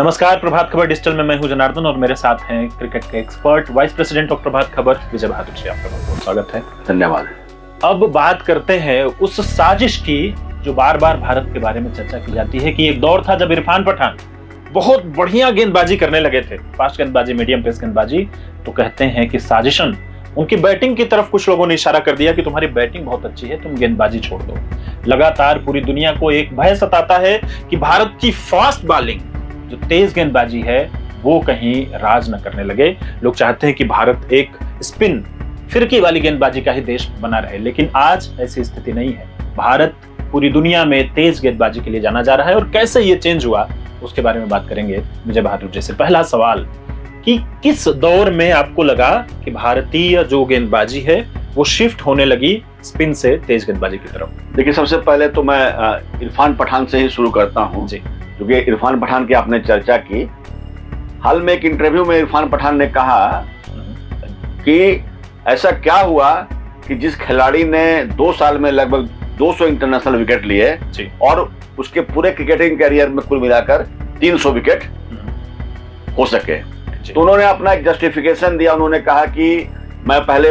नमस्कार, प्रभात खबर डिजिटल में मैं हूं जनार्दन और मेरे साथ हैं क्रिकेट के expert vice president of Prabhat Khabar Vijay Bahadur ji. आपका बहुत बहुत स्वागत है। धन्यवाद। अब बात करते हैं उस साजिश की जो बार बार भारत के बारे में चर्चा की जाती है कि एक दौर था जब इरफान पठान बहुत बढ़िया गेंदबाजी करने लगे थे, फास्ट गेंदबाजी, मीडियम पेस गेंदबाजी, तो कहते हैं कि साजिशन उनकी बैटिंग की तरफ कुछ लोगों ने इशारा कर दिया कि तुम्हारी बैटिंग बहुत अच्छी है, तुम गेंदबाजी छोड़ दो। लगातार पूरी दुनिया को एक भय सताता है कि भारत की फास्ट बॉलिंग, जो तेज गेंदबाजी है, वो कहीं राज न करने लगे। लोग चाहते हैं कि भारत एक स्पिन फिरकी वाली गेंदबाजी का ही देश बना रहे, लेकिन आज ऐसी स्थिति नहीं है। भारत पूरी दुनिया में तेज गेंदबाजी के लिए जाना जा रहा है और कैसे ये चेंज हुआ उसके बारे में बात करेंगे विजय बहादुर जी से। पहला सवाल कि किस दौर में आपको लगा कि भारतीय जो गेंदबाजी है वो शिफ्ट होने लगी स्पिन से तेज गेंदबाजी की तरफ? देखिए, सबसे पहले तो मैं इरफान पठान से ही शुरू करता हूं जी, क्योंकि इरफान पठान की आपने चर्चा की। हाल में एक इंटरव्यू में इरफान पठान ने कहा कि ऐसा क्या हुआ कि जिस खिलाड़ी ने 2 साल में लगभग 200 इंटरनेशनल विकेट लिए और उसके पूरे क्रिकेटिंग कैरियर में कुल मिलाकर 300 विकेट हो सके, तो उन्होंने अपना एक जस्टिफिकेशन दिया। उन्होंने कहा कि मैं पहले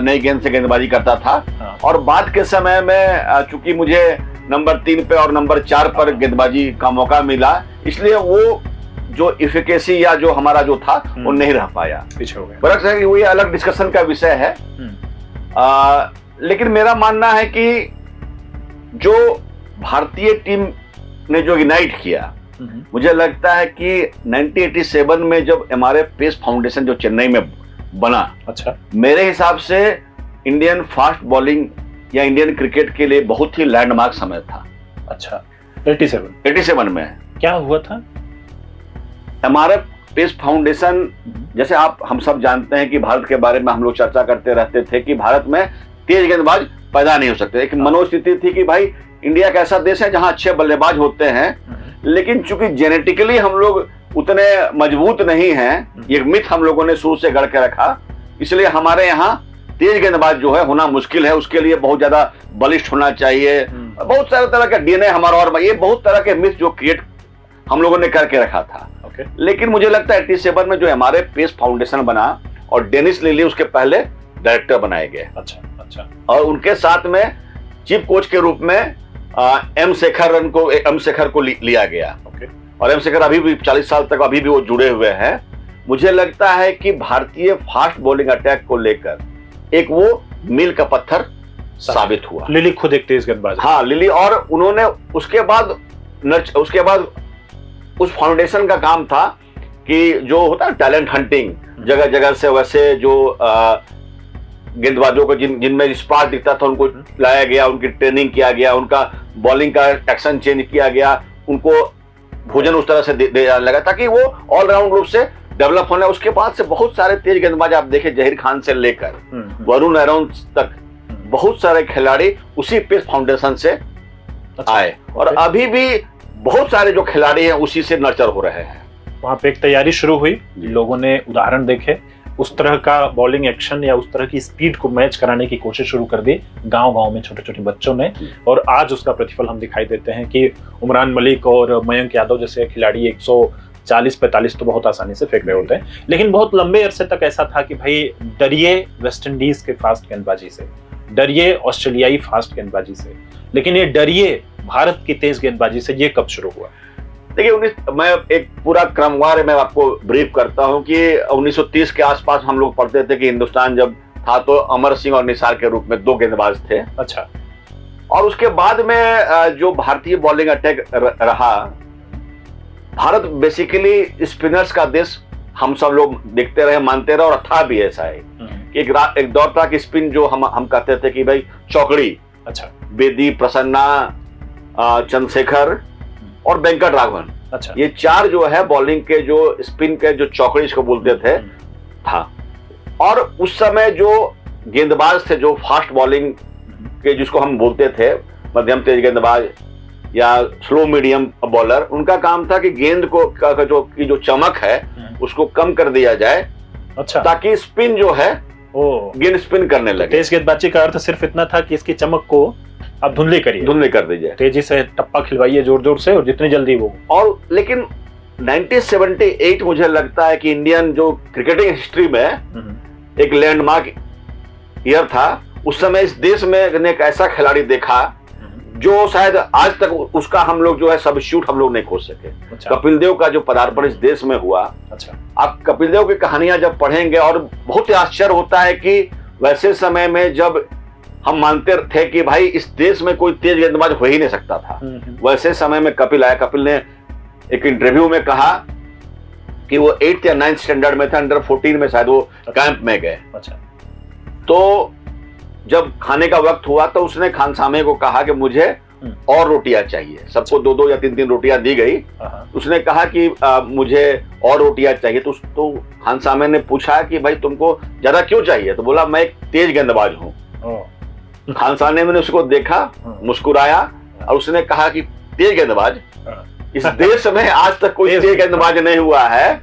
नई गेंद से गेंदबाजी करता था और बाद के समय में चूंकि मुझे नंबर 3 पे और नंबर 4 पर गेंदबाजी का मौका मिला, इसलिए वो जो इफिकेसी या जो हमारा जो था वो नहीं रह पाया, पीछे हो गया। फर्क है कि वो ये अलग डिस्कशन का विषय है। लेकिन मेरा मानना है कि जो भारतीय टीम ने जो इग्नाइट किया, मुझे लगता है कि 1987 में जब एमआरएफ पेस फाउंडेशन जो चेन्नई में बना, अच्छा, मेरे हिसाब से इंडियन फास्ट बॉलिंग या इंडियन क्रिकेट के लिए बहुत ही लैंडमार्क समय था। अच्छा, 87 में क्या हुआ था? एमआरएफ पेस फाउंडेशन, जैसे हम सब जानते हैं कि भारत के बारे में हम लोग चर्चा करते रहते थे कि भारत में तेज गेंदबाज पैदा नहीं हो सकते। एक मनोस्थिति थी कि भाई इंडिया एक ऐसा देश है जहां अच्छे बल्लेबाज होते हैं, लेकिन चूंकि जेनेटिकली हम लोग उतने मजबूत नहीं हैं, ये मिथ हम लोगों ने शुरू से गढ़ के रखा, इसलिए हमारे यहाँ तेज गेंदबाज जो है होना मुश्किल है। उसके लिए बहुत ज्यादा बलिष्ठ होना चाहिए, बहुत सारे तरह का डीएनए हमारा, और ये बहुत तरह के मिथ जो क्रिएट हम लोगों ने करके रखा था। लेकिन मुझे लगता है 87 में जो हमारे पेस फाउंडेशन बना और डेनिस लिली उसके पहले डायरेक्टर बनाए गए। अच्छा। और उनके साथ में चीफ कोच के रूप में एम शेखर को लिया गया। और एम शेखर अभी भी 40 साल तक अभी भी वो जुड़े हुए हैं। मुझे लगता है कि भारतीय फास्ट बॉलिंग अटैक को लेकर एक वो मील का पत्थर साबित हुआ। लिली खुद एक तेज गेंदबाज, हाँ, लिली, और उन्होंने उसके बाद उस फाउंडेशन का काम था कि जो होता है टैलेंट हंटिंग, जगह जगह से वैसे जो गेंदबाजों को जिनमें स्पार्क दिखता था उनको लाया गया, उनकी ट्रेनिंग किया गया, उनका बॉलिंग का एक्शन चेंज किया गया, उनको भोजन उस तरह से दे लगा ताकि वो ऑलराउंड रूप से डेवलप होने। उसके बाद से बहुत सारे तेज गेंदबाज आप देखें, जहीर खान से लेकर वरुण आरोन तक बहुत सारे खिलाड़ी उसी पेस फाउंडेशन से आए, और अभी भी बहुत सारे जो खिलाड़ी हैं उसी से नर्चर हो रहे हैं। वहां पे एक तैयारी शुरू हुई, लोगों ने उदाहरण देखे, उस तरह का बॉलिंग एक्शन या उस तरह की स्पीड को मैच कराने की कोशिश शुरू कर दी गांव-गांव में छोटे छोटे बच्चों ने, और आज उसका प्रतिफल हम दिखाई देते हैं कि उमरान मलिक और मयंक यादव जैसे खिलाड़ी 140-45 तो बहुत आसानी से फेंक रहे होते हैं। लेकिन बहुत लंबे अरसे तक ऐसा था कि भाई डरिए वेस्ट इंडीज के फास्ट गेंदबाजी से, डरिए ऑस्ट्रेलियाई फास्ट गेंदबाजी से, लेकिन ये डरिए भारत की तेज गेंदबाजी से, ये कब शुरू हुआ? देखिए, मैं एक पूरा क्रमवार में आपको ब्रीफ करता हूं कि 1930 के आसपास हम लोग पढ़ते थे कि हिंदुस्तान जब था तो अमर सिंह और निसार के रूप में 2 गेंदबाज थे। अच्छा। और उसके बाद में जो भारतीय बॉलिंग अटैक रहा, भारत बेसिकली स्पिनर्स का देश हम सब लोग देखते रहे, मानते रहे, और था भी ऐसा है कि एक दौर था कि स्पिन जो हम कहते थे कि भाई चौकड़ी, अच्छा, बेदी, प्रसन्ना, चंद्रशेखर और वेंकट राघवन, अच्छा, ये 4 जो है बॉलिंग के जो स्पिन के जो चौकड़ी इसको बोलते थे था। और उस समय जो गेंदबाज थे जो फास्ट बॉलिंग के, जिसको हम बोलते थे मध्यम तेज गेंदबाज या स्लो मीडियम बॉलर, उनका काम था कि गेंद को जो चमक है उसको कम कर दिया जाए, अच्छा, ताकि स्पिन जो है गेंद स्पिन करने लगे। तेज गेंदबाजी का अर्थ सिर्फ इतना था कि इसकी चमक को आप धुंधली कर दीजिए, तेजी से टप्पा खिलवाइए जोर जोर से, और जितनी जल्दी वो। और लेकिन 1978 मुझे लगता है कि इंडियन जो क्रिकेटिंग हिस्ट्री में एक लैंडमार्क ईयर था। उस समय इस देश में ने एक ऐसा खिलाड़ी देखा जो शायद आज तक उसका हम लोग जो है सब्स्टिट्यूट हम लोग नहीं खोज सके। अच्छा। कपिल देव का जो पदार्पण इस देश में हुआ, अच्छा, आप कपिल देव की कहानियां जब पढ़ेंगे और बहुत ही आश्चर्य होता है कि वैसे समय में जब हम मानते थे कि भाई इस देश में कोई तेज गेंदबाज हो ही नहीं सकता था, वैसे समय में कपिल आया। कपिल ने एक इंटरव्यू में कहा कि वो 8th या 9th स्टैंडर्ड में था, अंडर 14 में शायद वो कैंप में गए। अच्छा। तो जब खाने का वक्त हुआ तो उसने खानसामे को कहा कि मुझे और रोटियां चाहिए। सबको 2-2 या 3-3 रोटियां दी गई। उसने कहा कि मुझे और रोटियां चाहिए। तो खानसामे ने पूछा कि भाई तुमको ज्यादा क्यों चाहिए? तो बोला मैं एक तेज गेंदबाज हूँ। खानसामे ने उसको देखा, मुस्कुराया और उसने कहा कि तेज गेंदबाज, इस देश में आज तक कोई तेज गेंदबाज नहीं हुआ है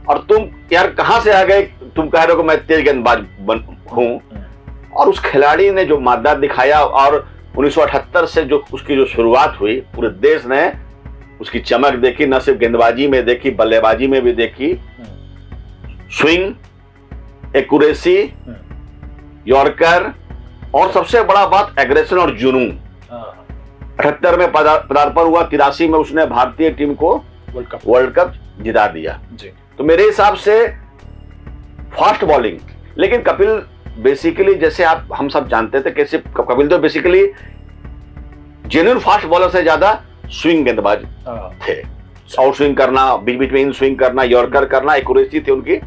और तुम यार कहां से आ गए? तुम कह रहे हो कि मैं तेज गेंदबाज हूं। और उस खिलाड़ी ने जो मादा दिखाया और 1978 से जो उसकी जो शुरुआत हुई, पूरे देश ने उसकी चमक देखी, न सिर्फ गेंदबाजी में देखी, बल्लेबाजी में भी देखी। स्विंग, एक्यूरेसी, यॉर्कर और सबसे बड़ा बात एग्रेशन और जुनून। 78 में पदार्पण हुआ, 83 में उसने भारतीय टीम को वर्ल्ड कप जिता दिया जी। तो मेरे हिसाब से फास्ट बॉलिंग, लेकिन कपिल बेसिकली जैसे हम सब जानते थे कैसे Kapil Dev basically genuine fast bowler से ज्यादा स्विंग गेंदबाज थे। आउट स्विंग करना, बीच बीच में इन स्विंग करना, यॉर्कर करना, एक्यूरेसी थी उनकी।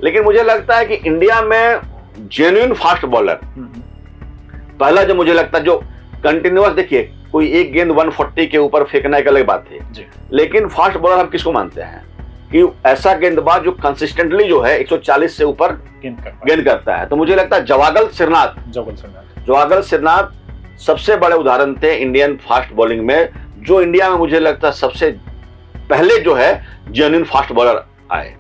लेकिन मुझे लगता है कि इंडिया में जेन्युइन फास्ट बॉलर पहला जो मुझे लगता है जो कंटिन्यूअस, देखिए कोई एक गेंद 140 के ऊपर फेंकना एक अलग बात है, लेकिन फास्ट बॉलर हम किसको मानते हैं कि ऐसा गेंदबाज जो कंसिस्टेंटली जो है 140 से ऊपर गेंद करता है। तो मुझे लगता है जवागल श्रीनाथ सबसे बड़े उदाहरण थे इंडियन फास्ट बॉलिंग में, जो इंडिया में मुझे लगता है सबसे पहले जो है जेन्युइन फास्ट बॉलर आए।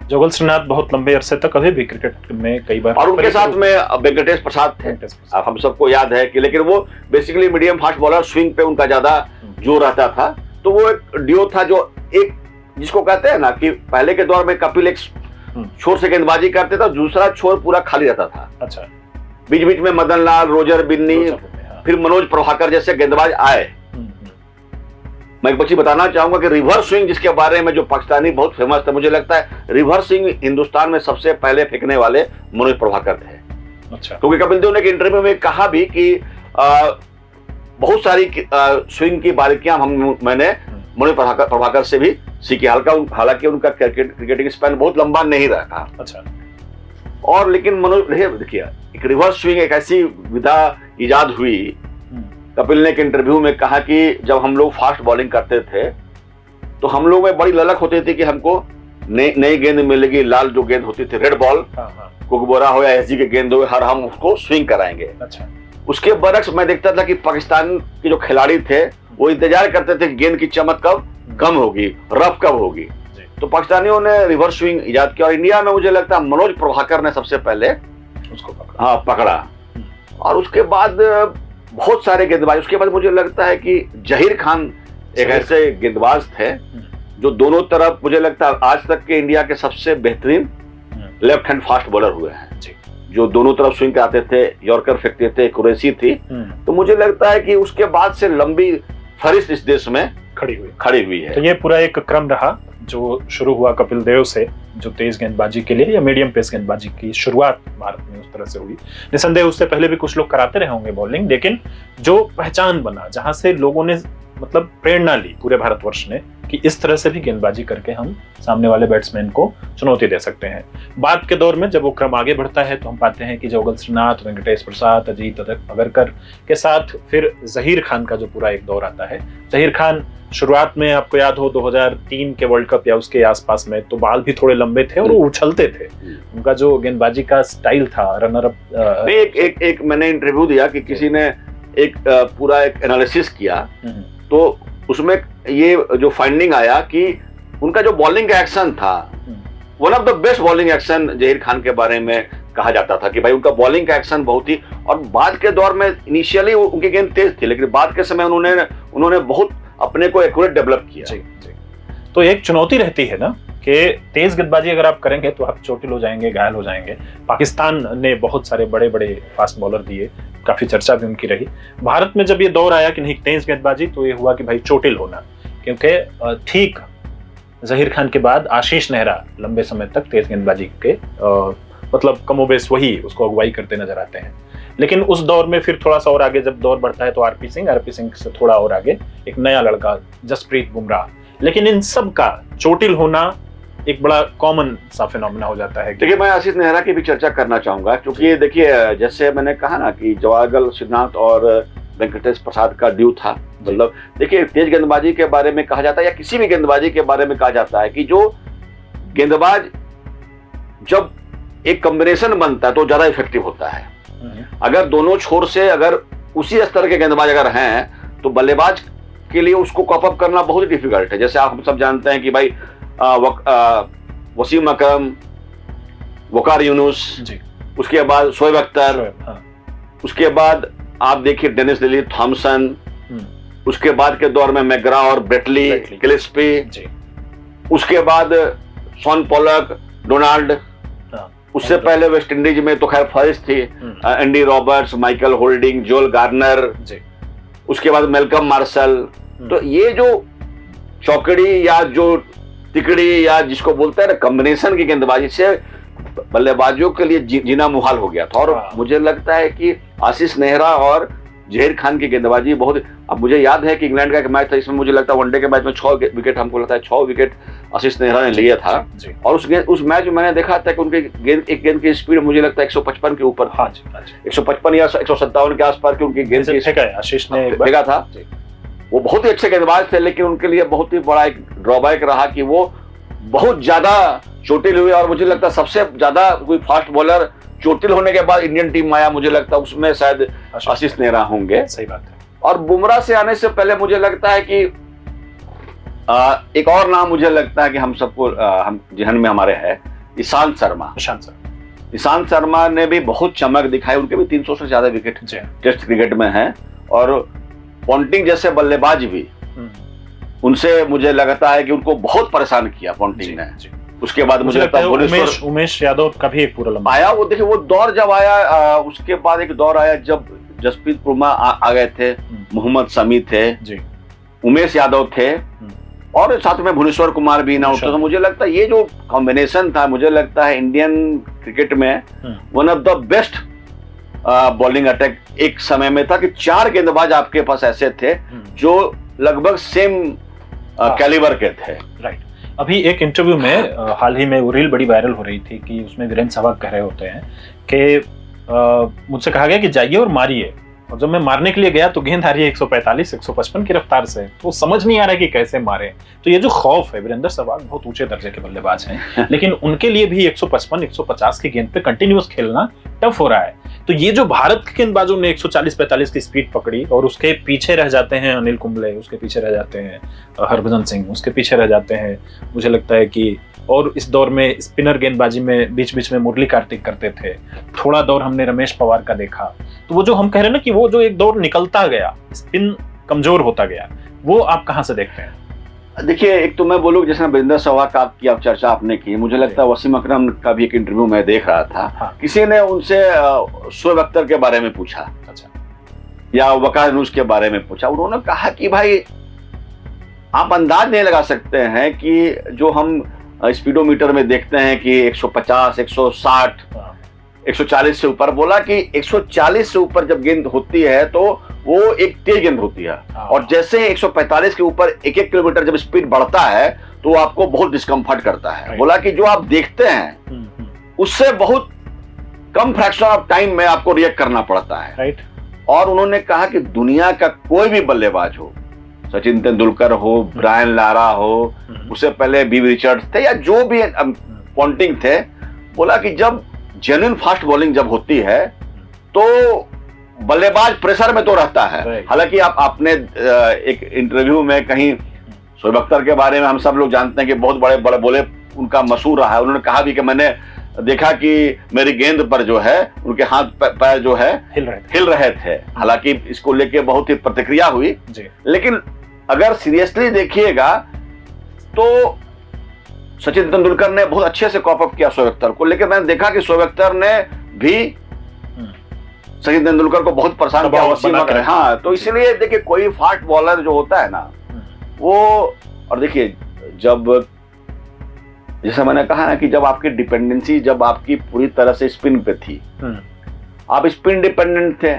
जवागल श्रीनाथ बहुत लंबे अरसे तक अभी भी क्रिकेट में कई बार, और उनके साथ में वेंकटेश प्रसाद थे, अब हम सबको याद है कि, लेकिन वो basically medium fast bowler, swing पे उनका ज्यादा जोर रहता था। तो वो एक डियो था जो एक जिसको कहते हैं ना कि पहले के दौर में कपिल एक छोर से गेंदबाजी करते थे, दूसरा छोर पूरा खाली रहता था। अच्छा। बीच बीच में मदन लाल, रोजर बिन्नी, फिर मनोज प्रभाकर जैसे गेंदबाज आए। मैं एक बच्ची बताना चाहूंगा कि रिवर्स स्विंग जिसके बारे में जो पाकिस्तानी बहुत फेमस था, मुझे लगता है रिवर्स स्विंग हिंदुस्तान में सबसे पहले फेंकने वाले मनोज प्रभाकर थे। अच्छा। क्योंकि कपिल देव ने एक इंटरव्यू में कहा भी कि बहुत सारी स्विंग की बारीकियां मैंने मनोज प्रभाकर से भी सीखी। हालांकि उनका क्रिकेटिंग स्पैन बहुत लंबा नहीं रहा। अच्छा। और लेकिन मनोज, देखिए एक रिवर्स स्विंग एक ऐसी विधा इजाद हुई। कपिल ने एक इंटरव्यू में कहा कि जब हम लोग फास्ट बॉलिंग करते थे तो हम लोग में बड़ी ललक होती थी कि हमको नई गेंद मिलेगी, लाल जो गेंद होती थी, रेड बॉल, कुकबोरा हो या एसजी के गेंद हो, हर हम उसको स्विंग कराएंगे। अच्छा। उसके बरक्स मैं देखता था कि पाकिस्तान के जो खिलाड़ी थे वो इंतजार करते थे गेंद की चमक कब कम होगी, रफ कब होगी। तो पाकिस्तानियों ने रिवर्स स्विंग इजाद किया और इंडिया में मुझे लगता है मनोज प्रभाकर ने सबसे पहले उसको पकड़ा। और उसके बाद बहुत सारे गेंदबाज, उसके बाद मुझे लगता है कि जहीर खान एक ऐसे गेंदबाज थे जो दोनों तरफ मुझे लगता है आज तक के इंडिया के सबसे बेहतरीन लेफ्ट हैंड फास्ट बॉलर हुए हैं, जो दोनों तरफ स्विंग कराते थे, यॉर्कर फेंकते थे, एक्यूरेसी थी। तो मुझे लगता है कि उसके बाद से लंबी फहरिस्त इस देश में खड़ी हुई है। तो ये पूरा एक क्रम रहा जो शुरू हुआ कपिल देव से, जो तेज गेंदबाजी के लिए या मीडियम पेस गेंदबाजी की शुरुआत भारत में उस तरह से हुई। निसंदेह उससे पहले भी कुछ लोग कराते रहे होंगे बॉलिंग, लेकिन जो पहचान बना, जहां से लोगों ने मतलब प्रेरणा ली पूरे भारतवर्ष ने कि इस तरह से भी गेंदबाजी करके हम सामने वाले बैट्समैन को चुनौती दे सकते हैं। बाद के दौर में जब वो क्रम आगे बढ़ता है तो हम पाते हैं कि जवागल श्रीनाथ, वेंकटेश प्रसाद, अजीत अगरकर के साथ फिर जहीर खान का जो पूरा एक दौर आता है। जहीर खान शुरुआत में आपको याद हो 2003 के वर्ल्ड कप या उसके आसपास में, तो बाल भी थोड़े लंबे थे और वो उछलते थे। उनका जो गेंदबाजी का स्टाइल था, रनर अप। एक मैंने इंटरव्यू दिया कि किसी ने एक पूरा एक एनालिसिस किया, तो उसमें ये जो फाइंडिंग आया कि उनका जो बॉलिंग का एक्शन था, one of the best bowling action Zaheer Khan के बारे में कहा जाता था कि भाई उनका बॉलिंग का एक्शन बहुत ही, और बाद के दौर में इनिशियली उनकी गेंद तेज थी, लेकिन बाद के समय उन्होंने बहुत अपने को एक्यूरेट डेवलप किया। जी। तो तो एक चुनौती रहती है ना कि तेज गेंदबाजी अगर आप करेंगे तो आप चोटिल हो जाएंगे, घायल हो जाएंगे। पाकिस्तान ने बहुत सारे बड़े बड़े फास्ट बॉलर दिए, काफी चर्चा भी उनकी रही। भारत में जब ये दौर आया कि नहीं तेज गेंदबाजी, तो ये हुआ कि भाई चोटिल होना, क्योंकि ठीक जहीर खान के बाद आशीष नेहरा लंबे समय तक तेज गेंदबाजी के मतलब कमोबेश वही उसको अगुवाई करते नजर आते हैं। लेकिन उस दौर में फिर थोड़ा सा और आगे जब दौर बढ़ता है तो आरपी सिंह से थोड़ा और आगे एक नया लड़का जसप्रीत बुमराह। लेकिन इन सब का चोटिल होना एक बड़ा कॉमन सा फिनोमेना हो जाता है। देखिए, मैं आशीष नेहरा की भी चर्चा करना चाहूंगा, क्योंकि देखिए जैसे मैंने कहा ना कि जवाहरलाल श्रीनाथ और वेंकटेश प्रसाद का ड्यू था। मतलब देखिए, तेज गेंदबाजी के बारे में कहा जाता है या किसी भी गेंदबाजी के बारे में कहा जाता है कि जो गेंदबाज जब एक कॉम्बिनेशन बनता है तो ज्यादा इफेक्टिव होता है। अगर दोनों छोर से अगर उसी स्तर के गेंदबाज अगर हैं तो बल्लेबाज के लिए उसको कॉप अप करना बहुत ही डिफिकल्ट है। जैसे आप हम सब जानते हैं कि भाई वसीम अकरम, वकार यूनुस, उसके बाद शोएब अख्तर, उसके बाद आप देखिए डेनिस लिली थॉमसन, उसके बाद के दौर में मैकग्रा और ब्रेटली गिलेस्पी, उसके बाद शॉन पॉलक, डोनाल्ड, उससे पहले वेस्ट इंडीज में तो खैर फर्स्ट थी एंडी रॉबर्ट्स, माइकल होल्डिंग, जोल गार्नर, उसके बाद मेलकम मार्शल। तो ये जो चौकड़ी या जो तिकड़ी या जिसको बोलते हैं ना कॉम्बिनेशन की गेंदबाजी से बल्लेबाजों के लिए जीना मुहाल हो गया था। और मुझे लगता है कि आशीष नेहरा और जहीर खान की गेंदबाजी बहुत, अब मुझे याद है कि इंग्लैंड का एक मैच था, इसमें मुझे लगता है वनडे के मैच में 6 विकेट, हमको लगता है 6 विकेट आशीष नेहरा ने लिया था। और उस मैच में मैंने देखा था कि उनके एक गेंद की स्पीड मुझे लगता है 155 के ऊपर, 155 या 157 के आसपास की उनकी गेंद की आशीष ने फेंका था। वो बहुत ही अच्छे गेंदबाज थे, लेकिन उनके लिए बहुत ही बड़ा एक ड्रॉबैक रहा कि वो बहुत ज्यादा चोटिल हुए। और मुझे लगता है सबसे ज्यादा कोई फास्ट बॉलर चोटिल होने के बाद इंडियन टीम में आया, मुझे लगता है उसमें शायद आशीष नेहरा होंगे। सही बात है। और बुमराह से आने से पहले मुझे लगता है कि एक और नाम मुझे लगता है कि हम सबको हम जहन में हमारे है, ईशांत शर्मा। ईशांत शर्मा ने भी बहुत चमक दिखाई, उनके भी 300 से ज्यादा विकेट टेस्ट क्रिकेट में हैं। और पॉन्टिंग जैसे बल्लेबाज भी, उनसे मुझे लगता है कि उनको बहुत परेशान किया पॉन्टिंग ने। उसके बाद मुझे लगता है उमेश यादव का भी एक पूरा लंबा आया। वो देखिए वो दौर जब आया, उसके बाद एक दौर आया जब जसप्रीत बुमराह आ गए थे, मोहम्मद शमी थे, उमेश यादव थे और साथ में भुवनेश्वर कुमार भी ना उठते। तो मुझे लगता है ये जो कॉम्बिनेशन था, मुझे लगता है इंडियन क्रिकेट में one of the best bowling attack एक समय में था कि 4 गेंदबाज आपके पास ऐसे थे जो लगभग सेम कैलिबर के थे। राइट। अभी एक इंटरव्यू में हाल ही में वो रील बड़ी वायरल हो रही थी कि उसमें वीरेंद्र सहवाग कह रहे होते हैं कि मुझसे कहा गया कि जाइए और मारिए, और जब मैं मारने के लिए गया तो गेंद आ रही है 145 155 की रफ्तार से, तो समझ नहीं आ रहा है कि कैसे मारे। तो ये जो खौफ है, वीरेंद्र सहवाग बहुत ऊंचे दर्जे के बल्लेबाज हैं, लेकिन उनके लिए भी 155 150 की गेंद पे कंटिन्यूअस खेलना टफ हो रहा है। तो ये जो भारत के गेंदबाजों ने 140-45 की स्पीड पकड़ी और उसके पीछे रह जाते हैं अनिल कुंबले, उसके पीछे रह जाते हैं हरभजन सिंह, उसके पीछे रह जाते हैं, मुझे लगता है कि और इस दौर में स्पिनर गेंदबाजी में बीच बीच में मुरली कार्तिक करते थे, थोड़ा दौर हमने रमेश पवार का देखा। तो वो जो हम कह रहे हैं ना कि वो जो एक दौर निकलता गया, स्पिन कमजोर होता गया, वो आप कहां से देखते हैं? देखिए, एक तो मैं बोलूं जैसे वीरेंद्र सहवाग की आप चर्चा आपने की, मुझे लगता है वसीम अकरम का भी एक इंटरव्यू मैं देख रहा था। किसी ने उनसे शोएब अख्तर के बारे में पूछा, या वकार यूनुस के बारे में पूछा। उन्होंने कहा कि भाई आप अंदाज नहीं लगा सकते हैं कि जो हम स्पीडोमीटर में देखते हैं कि 150 160 140 से ऊपर, बोला कि 140 से ऊपर जब गेंद होती है तो वो एक तेज गेंद होती है, और जैसे 145 के ऊपर 1-1 किलोमीटर जब स्पीड बढ़ता है तो आपको बहुत डिस्कम्फर्ट करता है। बोला कि जो आप देखते हैं उससे बहुत कम फ्रैक्शन ऑफ टाइम में आपको रिएक्ट करना पड़ता है। और उन्होंने कहा कि दुनिया का कोई भी बल्लेबाज हो, सचिन तेंदुलकर हो, ब्रायन लारा हो, उससे पहले बी रिचर्ड्स थे या जो भी पॉन्टिंग थे, बोला कि जब जेन्युइन फास्ट बॉलिंग जब होती है तो बल्लेबाज प्रेशर में तो रहता है। हालांकि आपने एक इंटरव्यू में कहीं शोएब अख्तर के बारे में हम सब लोग जानते हैं कि बहुत बड़े बड़े बोले उनका मशहूर रहा है। उन्होंने कहा भी कि मैंने देखा कि मेरी गेंद पर जो है उनके हाथ पैर जो है हिल रहे थे। हालांकि इसको लेके बहुत ही प्रतिक्रिया हुई, लेकिन अगर सीरियसली देखिएगा तो सचिन तेंदुलकर ने बहुत अच्छे से कॉप अप किया शोएब अख्तर को, लेकिन मैंने देखा कि शोएब अख्तर ने भी सचिन तेंदुलकर को बहुत परेशान किया। हाँ, तो इसलिए देखिए कोई फास्ट बॉलर जो होता है ना वो, और देखिए जब जैसे मैंने कहा ना कि जब आपकी डिपेंडेंसी जब आपकी पूरी तरह से स्पिन पे थी, आप स्पिन डिपेंडेंट थे,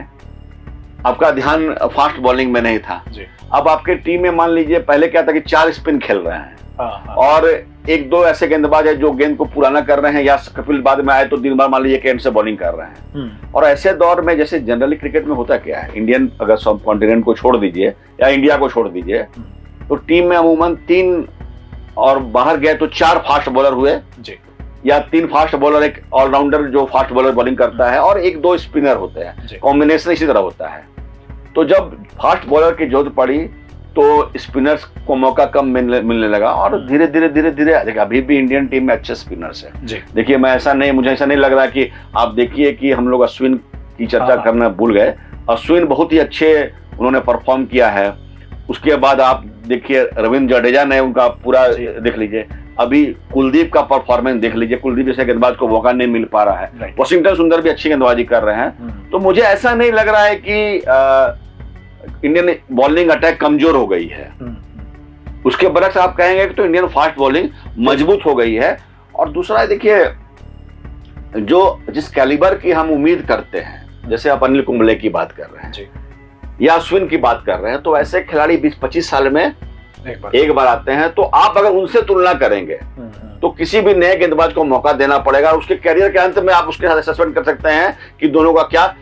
आपका ध्यान फास्ट बॉलिंग में नहीं था। अब आपके टीम में मान लीजिए पहले क्या था कि 4 स्पिन खेल रहे हैं और 1-2 ऐसे गेंदबाज है जो गेंद को पुराना कर रहे हैं, या कपिल बाद में आए तो दिन भर मान लीजिए एंड से बॉलिंग कर रहे हैं। और ऐसे दौर में जैसे जनरली क्रिकेट में होता क्या है, इंडियन अगर सब कॉन्टिनेंट को छोड़ दीजिए या इंडिया को छोड़ दीजिए, तो टीम में अमूमन 3 और बाहर गए तो 4 फास्ट बॉलर हुए जी, या 3 फास्ट बॉलर, एक ऑलराउंडर जो फास्ट बॉलर बॉलिंग करता है और 1-2 स्पिनर होते हैं, कॉम्बिनेशन इसी तरह होता है। तो जब फास्ट बॉलर की जरूरत पड़ी तो स्पिनर्स को मौका कम मिलने लगा और धीरे धीरे देखिए अभी भी इंडियन टीम में अच्छे स्पिनर्स हैं। देखिए मुझे ऐसा नहीं लग रहा कि आप देखिए कि हम लोग अश्विन की चर्चा करना भूल गए। अश्विन बहुत ही अच्छे उन्होंने परफॉर्म किया है। उसके बाद आप देखिए रविंद्र जडेजा ने उनका पूरा देख लीजिए, अभी कुलदीप का परफॉर्मेंस देख लीजिए, कुलदीप जैसे गेंदबाज को मौका नहीं मिल पा रहा है। वॉशिंगटन सुंदर भी अच्छी गेंदबाजी कर रहे हैं। तो मुझे ऐसा नहीं लग रहा है कि इंडियन बॉलिंग अटैक कमजोर हो गई है। उसके बरक्स आप कहेंगे कि तो इंडियन फास्ट बॉलिंग मजबूत हो गई है। और दूसरा देखिए जो जिस कैलिबर की हम उम्मीद करते हैं, जैसे आप अनिल कुंबले की बात कर रहे हैं या अश्विन की बात कर रहे हैं, तो ऐसे खिलाड़ी 20-25 साल में एक बार आते हैं। तो आप अगर उनसे तुलना करेंगे तो किसी भी नए गेंदबाज को मौका देना पड़ेगा। उसके कैरियर के अंत में आप उसके साथ असेसमेंट कर सकते हैं कि दोनों का क्या।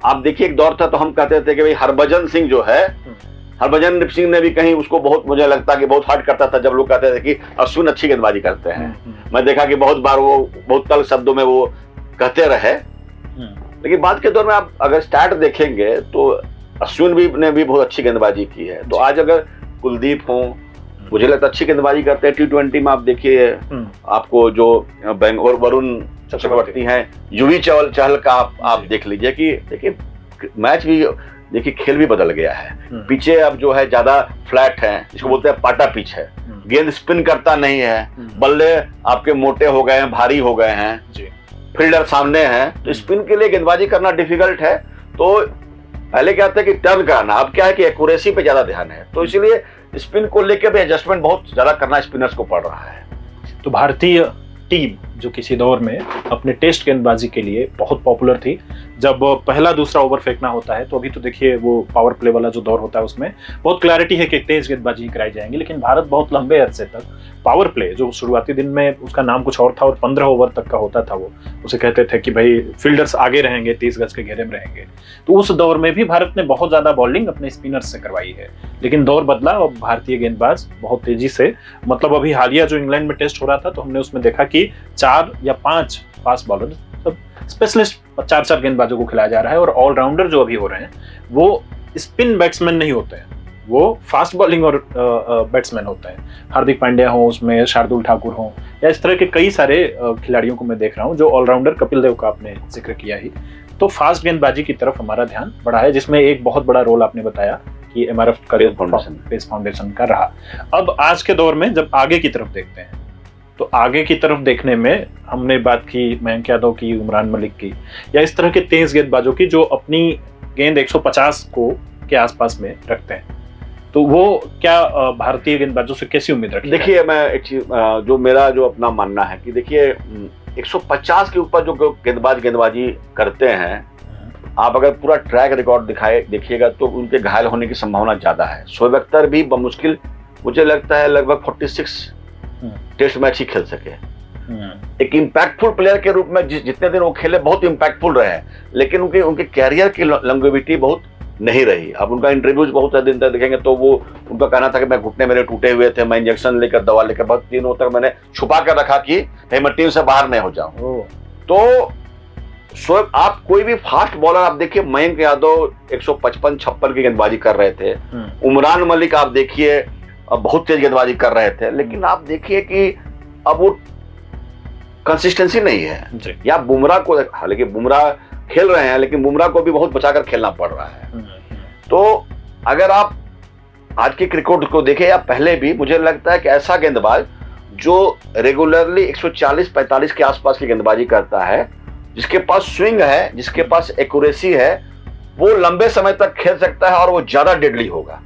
आप देखिए एक दौर था तो हम कहते थे कि भाई हरभजन सिंह जो है, हरभजन सिंह ने भी कहीं उसको बहुत, मुझे लगता कि बहुत हर्ट करता था जब लोग कहते थे कि अश्विन अच्छी गेंदबाजी करते हैं। मैं देखा कि बहुत बार वो बहुत तल्ख शब्दों में वो कहते रहे, लेकिन बाद के दौर में आप अगर स्टैट देखेंगे तो अश्विन ने भी बहुत अच्छी गेंदबाजी की है। तो आज अगर कुलदीप हो, मुझे लगता है अच्छी गेंदबाजी करते हैं। T20 में आप देखिए आपको जो बेंगलोर वरुण चक्रवर्ती हैं, युवी चहल का आप देख लीजिए कि देखिए मैच भी देखिए खेल भी बदल गया है। पीछे अब जो है ज्यादा फ्लैट है, जिसको बोलते हैं पाटा पिच है, गेंद स्पिन करता नहीं है, बल्ले आपके मोटे हो गए हैं, भारी हो गए हैं, फील्डर सामने हैं, तो स्पिन के लिए गेंदबाजी करना डिफिकल्ट है। तो पहले क्या था कि टर्न कराना, अब क्या है कि एक्यूरेसी पे ज्यादा ध्यान है। तो इसलिए स्पिन को लेकर भी एडजस्टमेंट बहुत ज्यादा करना स्पिनर्स को पड़ रहा है। तो भारतीय टीम जो किसी दौर में अपने टेस्ट गेंदबाजी के लिए बहुत पॉपुलर थी, जब पहला दूसरा ओवर फेंकना होता है, तो अभी तो देखिए वो पावर प्ले वाला जो दौर होता है उसमें बहुत क्लैरिटी है कि तेज गेंदबाजी कराई जाएंगी, लेकिन भारत बहुत लंबे अरसे तक पावर प्ले, जो शुरुआती दिन में उसका नाम कुछ और था और 15 ओवर तक का होता था, वो उसे कहते थे कि भाई फील्डर्स आगे रहेंगे, 30 गज के घेरे में रहेंगे। तो उस दौर में भी भारत ने बहुत ज्यादा बॉलिंग अपने स्पिनर्स से करवाई है, लेकिन दौर बदला और भारतीय गेंदबाज बहुत तेजी से, मतलब अभी हालिया जो इंग्लैंड में टेस्ट हो रहा था तो हमने उसमें देखा कि 4 या 5 फास्ट बॉलर, सब स्पेशलिस्ट 4-4 गेंदबाजों को खिलाया जा रहा है। और ऑलराउंडर जो अभी हो रहे हैं वो स्पिन बैट्समैन नहीं होते हैं, वो फास्ट बॉलिंग और बैट्समैन होते हैं। हार्दिक पांड्या हो, उसमें शार्दुल ठाकुर हो, या इस तरह के कई सारे खिलाड़ियों को मैं देख रहा हूँ जो ऑलराउंडर। कपिल देव का आपने जिक्र किया ही, तो फास्ट गेंदबाजी की तरफ हमारा ध्यान बढ़ा है, जिसमें एक बहुत बड़ा रोल आपने बताया कि MRF का पेस फाउंडेशन का रहा। अब आज के दौर में जब आगे की तरफ देखते हैं, तो आगे की तरफ देखने में हमने बात की मयंक यादव की, उमरान मलिक की, या इस तरह के तेज गेंदबाजों की जो अपनी गेंद 150 के आसपास में रखते हैं। तो वो क्या भारतीय गेंदबाजों से कैसी उम्मीद रखी? देखिए मैं एक चीज जो मेरा जो अपना मानना है कि देखिए 150 के ऊपर जो गेंदबाजी करते हैं, आप अगर पूरा ट्रैक रिकॉर्ड देखिएगा तो उनके घायल होने की संभावना ज्यादा है। शोएब अख्तर भी बमुश्किल मुझे लगता है लगभग 46 टेस्ट मैच ही खेल सके। एक इम्पैक्टफुल प्लेयर के रूप में जितने दिन वो खेले बहुत इम्पैक्टफुल रहे, लेकिन उनके कैरियर की लॉन्गेविटी बहुत नहीं रही। अब उनका इंटरव्यूज बहुत दिन तक देखेंगे तो वो उनका कहना था कि मैं घुटने मेरे टूटे हुए थे, मैं इंजेक्शन लेकर दवा लेकर बहुत दिनों तक मैंने छुपा कर रखा कि कहीं मैं टीम से बाहर नहीं हो जाऊं। तो शोएब, आप कोई भी फास्ट बॉलर आप देखिए, मयंक यादव 155-56 की गेंदबाजी कर रहे थे, उमरान मलिक आप देखिए बहुत तेज गेंदबाजी कर रहे थे, लेकिन आप देखिए कि अब वो कंसिस्टेंसी नहीं है। या बुमराह को, हालांकि बुमराह खेल रहे हैं लेकिन बुमराह को भी बहुत बचाकर खेलना पड़ रहा है। तो अगर आप आज के क्रिकेट को देखे या पहले भी, मुझे लगता है कि ऐसा गेंदबाज जो रेगुलरली 140-45 के आसपास की गेंदबाजी करता है, जिसके पास स्विंग है, जिसके पास एक्यूरेसी है, वो लंबे समय तक खेल सकता है और वो ज्यादा डेडली होगा।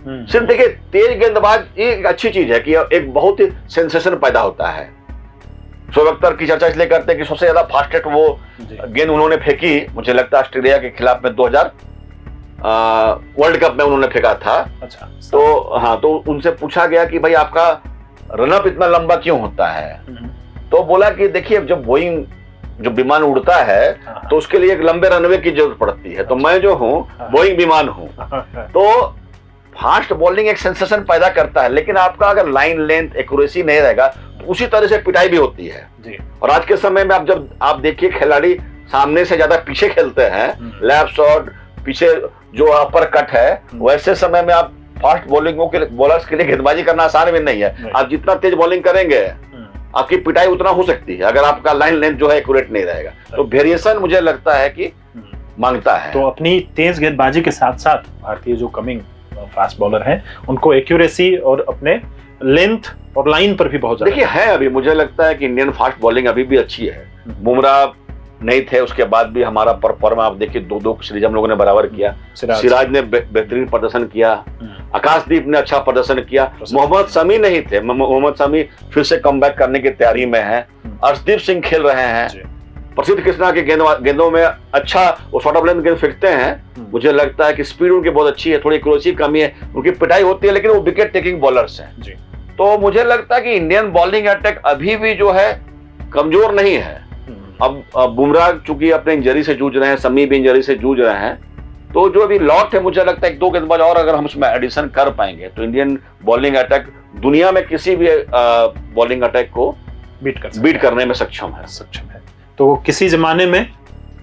सिर्फ देखिए, तेज गेंदबाज एक अच्छी चीज है कि एक बहुत ही सेंसेशन पैदा होता है। शोएब अख्तर की चर्चा इसलिए करते हैं कि सबसे ज्यादा फास्टेस्ट वो गेंद उन्होंने फेंकी, मुझे लगता है ऑस्ट्रेलिया के खिलाफ में 2000 वर्ल्ड कप में उन्होंने फेंका था। अच्छा। तो हाँ, तो उनसे पूछा गया कि भाई आपका रनअप इतना लंबा क्यों होता है, तो बोला कि देखिए, जब बोइंग जो विमान उड़ता है तो उसके लिए एक लंबे रनवे की जरूरत पड़ती है, तो मैं जो हूँ बोइंग विमान हूँ। तो फास्ट बॉलिंग एक सेंसेशन पैदा करता है, लेकिन आपका अगर लाइन लेंथ एक्यूरेसी नहीं रहेगा तो उसी तरह से पिटाई भी होती है जी। और आज के समय में आप देखिए, खिलाड़ी सामने से ज्यादा पीछे खेलते हैं, लेफ्ट शॉट पीछे जो अपर कट है, वैसे समय में आप फास्ट बॉलिंगों के बॉलर्स के लिए गेंदबाजी करना आसान भी नहीं है। आप जितना तेज बॉलिंग करेंगे आपकी पिटाई उतना हो सकती है, अगर आपका लाइन लेंथ जो है एक्यूरेट नहीं रहेगा। तो वेरिएशन मुझे लगता है कि मांगता है। तो अपनी तेज गेंदबाजी के साथ साथ भारतीय जो कमिंग फास्ट बॉलर हैं, उनको एक्यूरेसी और अपने लेंथ और लाइन पर भी बहुत ज्यादा देखिए है। अभी मुझे लगता है कि इंडियन फास्ट बॉलिंग अभी भी अच्छी है। बुमराह नहीं थे, उसके बाद भी हमारा परफॉर्म आप देखिए, 2-2 सीरीज हम लोगों ने बराबर किया। सिराज ने बेहतरीन प्रदर्शन किया, आकाशदीप ने अच्छा प्रदर्शन किया, मोहम्मद शमी नहीं थे, मोहम्मद शमी फिर से कमबैक करने की तैयारी में है, अर्शदीप सिंह खेल रहे हैं, प्रसिद्ध कृष्णा के गेंदों में अच्छा वो शॉर्ट ऑफ लेंथ गेंद फेंकते हैं। मुझे लगता है कि स्पीड उनकी बहुत अच्छी है, थोड़ी एक्यूरेसी कमी है, उनकी पिटाई होती है, लेकिन वो विकेट टेकिंग बॉलर्स हैं। तो मुझे लगता है कि इंडियन बॉलिंग अटैक अभी भी जो है कमजोर नहीं है। अब बुमराह चूंकि अपने इंजरी से जूझ रहे हैं, शमी भी इंजरी से जूझ रहे हैं, तो जो अभी लॉट है, मुझे लगता है 1-2 गेंदबाज और अगर हम उसमें एडिशन कर पाएंगे तो इंडियन बॉलिंग अटैक दुनिया में किसी भी बॉलिंग अटैक को बीट करने में सक्षम है। तो किसी जमाने में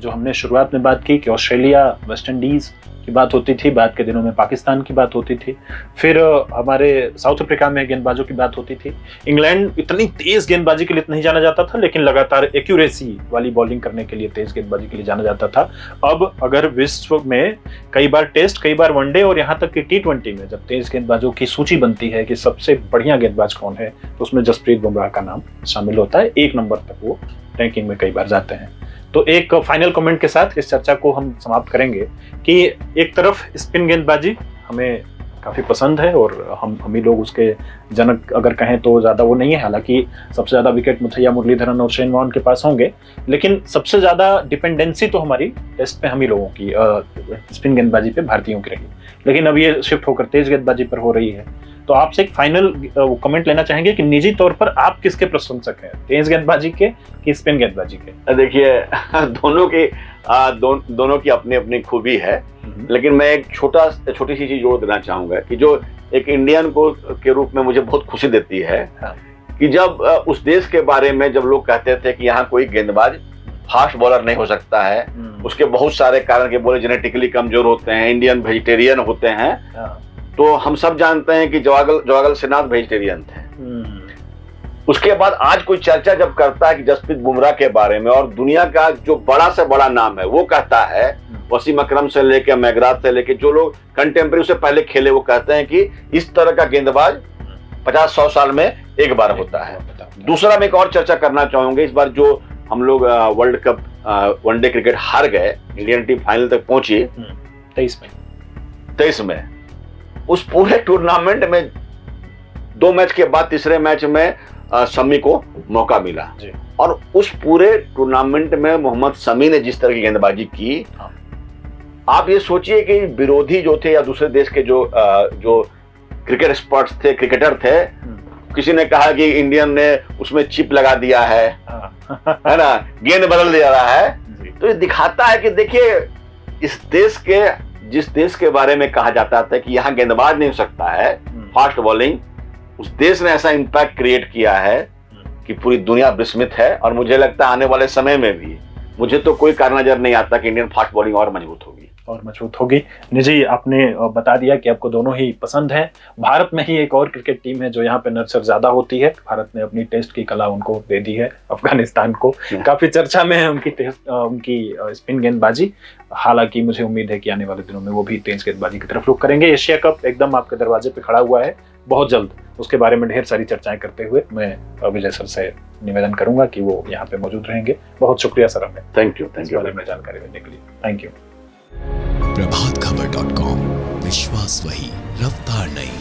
जो हमने शुरुआत में बात की कि ऑस्ट्रेलिया, वेस्ट इंडीज की बात होती थी, बाद के दिनों में पाकिस्तान की बात होती थी, फिर हमारे साउथ अफ्रीका में गेंदबाजों की बात होती थी। इंग्लैंड इतनी तेज गेंदबाजी के लिए नहीं जाना जाता था, लेकिन लगातार एक्यूरेसी वाली बॉलिंग करने के लिए, तेज गेंदबाजी के लिए जाना जाता था। अब अगर विश्व में कई बार टेस्ट, कई बार वनडे और यहाँ तक कि T20 में जब तेज गेंदबाजों की सूची बनती है कि सबसे बढ़िया गेंदबाज कौन है, तो उसमें जसप्रीत बुमराह का नाम शामिल होता है। 1 नंबर तक वो रैंकिंग में कई बार जाते हैं। तो एक फाइनल कमेंट के साथ इस चर्चा को हम समाप्त करेंगे कि एक तरफ स्पिन गेंदबाजी हमें काफी पसंद है और हम ही लोग उसके जनक अगर कहें तो ज्यादा वो नहीं है। हालांकि सबसे ज्यादा विकेट मुथैया मुरलीधरन और शेन वॉर्न के पास होंगे, लेकिन सबसे ज्यादा डिपेंडेंसी तो हमारी टेस्ट पे हम ही लोगों की स्पिन गेंदबाजी पे भारतीयों की रही। लेकिन अब ये शिफ्ट होकर तेज गेंदबाजी पर हो रही है। तो आपसे एक फाइनल कमेंट लेना चाहेंगे कि निजी तौर पर आप किसके प्रशंसक हैं, तेज गेंदबाजी के कि स्पिन गेंदबाजी के? देखिए, दोनों की अपनी अपनी खूबी है, लेकिन मैं एक छोटी सी चीज जोड़ देना चाहूंगा कि जो एक इंडियन को के रूप में मुझे बहुत खुशी देती है कि जब उस देश के बारे में जब लोग कहते थे कि यहाँ कोई गेंदबाज फास्ट बॉलर नहीं हो सकता है, उसके बहुत सारे कारण के बोले, जेनेटिकली कमजोर होते हैं, इंडियन वेजिटेरियन होते हैं, तो हम सब जानते हैं कि जवागल श्रीनाथ वेजिटेरियन थे। उसके बाद आज कोई चर्चा जब करता है कि जसप्रीत बुमराह के बारे में, और दुनिया का जो बड़ा से बड़ा नाम है वो कहता है, वसीम अकरम से लेके मैगराथ से लेके जो लोग कंटेम्प्रेरी से पहले खेले, वो कहते हैं कि इस तरह का गेंदबाज 50-100 साल में एक बार होता है। दूसरा मैं एक और चर्चा करना चाहूंगा, इस बार जो हम लोग वर्ल्ड कप वनडे क्रिकेट हार गए, इंडियन टीम फाइनल तक पहुंची 23 में, उस पूरे टूर्नामेंट में 2 मैच के बाद तीसरे मैच में शमी को मौका मिला, और उस पूरे टूर्नामेंट में मोहम्मद शमी ने जिस तरह की गेंदबाजी की, आप ये सोचिए कि विरोधी जो थे या दूसरे देश के जो क्रिकेट एक्सपर्ट्स थे, क्रिकेटर थे, किसी ने कहा कि इंडियन ने उसमें चिप लगा दिया है ना, गेंद बदल दिया रहा है। तो ये दिखाता है कि देखिए, जिस देश के बारे में कहा जाता था कि यहाँ गेंदबाज नहीं हो सकता है फास्ट बॉलिंग, उस देश ने ऐसा इंपैक्ट क्रिएट किया है कि पूरी दुनिया विस्मित है। और मुझे लगता है आने वाले समय में भी मुझे तो कोई कारण नजर नहीं आता कि इंडियन फास्ट बॉलिंग और मजबूत होगी। और मजबूत होगी। निजी, आपने बता दिया कि आपको दोनों ही पसंद है। भारत में ही एक और क्रिकेट टीम है जो यहाँ पे नर्सर ज्यादा होती है। भारत ने अपनी टेस्ट की कला उनको दे दी है, अफगानिस्तान को। काफी चर्चा में है उनकी स्पिन गेंदबाजी। हालांकि मुझे उम्मीद है कि आने वाले दिनों में वो भी तेज गेंदबाजी की तरफ रुख करेंगे। एशिया कप एकदम आपके दरवाजे पे खड़ा हुआ है, बहुत जल्द उसके बारे में ढेर सारी चर्चाएं करते हुए मैं विजय सर से निवेदन करूंगा कि वो यहाँ पे मौजूद रहेंगे। बहुत शुक्रिया सर हमें थैंक यू इस बारे में जानकारी देने के लिए। Thank you. प्रभातखबर.com, विश्वास वही, रफ्तार नहीं।